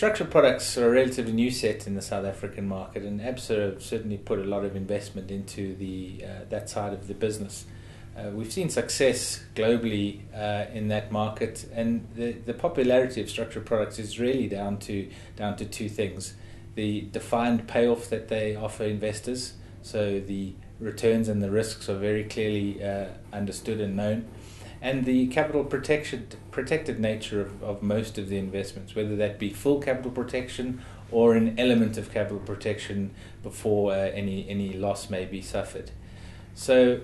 structured products are a relatively new set in the South African market, and Absa have certainly put a lot of investment into that side of the business. We've seen success globally in that market, and the popularity of structured products is really down to two things: the defined payoff that they offer investors, so the returns and the risks are very clearly understood and known, and the capital protected nature of most of the investments, whether that be full capital protection or an element of capital protection before any loss may be suffered. So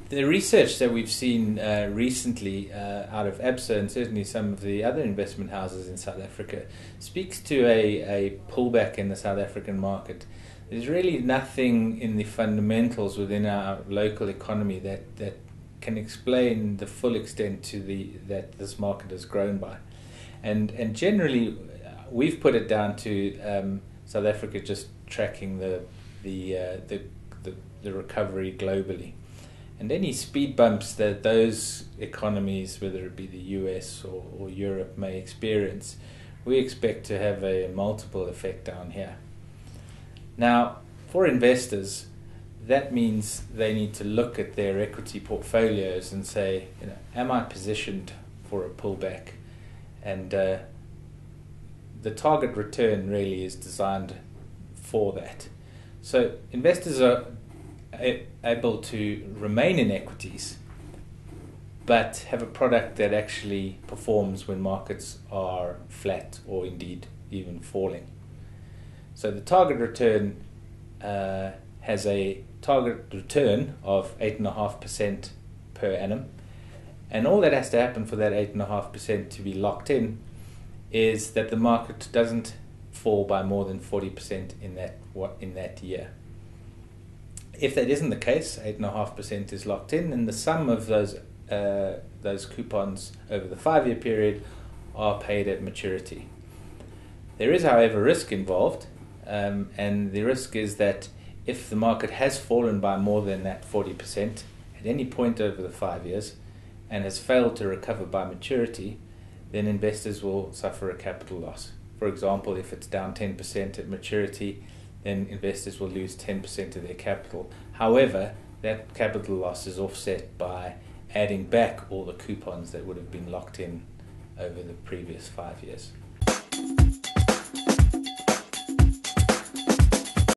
the research that we've seen recently out of Absa and certainly some of the other investment houses in South Africa speaks to a pullback in the South African market. There's really nothing in the fundamentals within our local economy that can explain the full extent that this market has grown by, and generally we've put it down to South Africa just tracking the recovery globally, and any speed bumps that those economies, whether it be the US or Europe, may experience, we expect to have a multiple effect down here. Now, for investors, that means they need to look at their equity portfolios and say, am I positioned for a pullback? And the target return really is designed for that. So investors are able to remain in equities, but have a product that actually performs when markets are flat or indeed even falling. So the target return has a target return of 8.5% per annum, and all that has to happen for that 8.5% to be locked in is that the market doesn't fall by more than 40% in that year. If that isn't the case, 8.5% is locked in, and the sum of those coupons over the 5-year period are paid at maturity. There is, however, risk involved, and the risk is that if the market has fallen by more than that 40% at any point over the 5 years and has failed to recover by maturity, then investors will suffer a capital loss. For example, if it's down 10% at maturity, then investors will lose 10% of their capital. However, that capital loss is offset by adding back all the coupons that would have been locked in over the previous 5 years.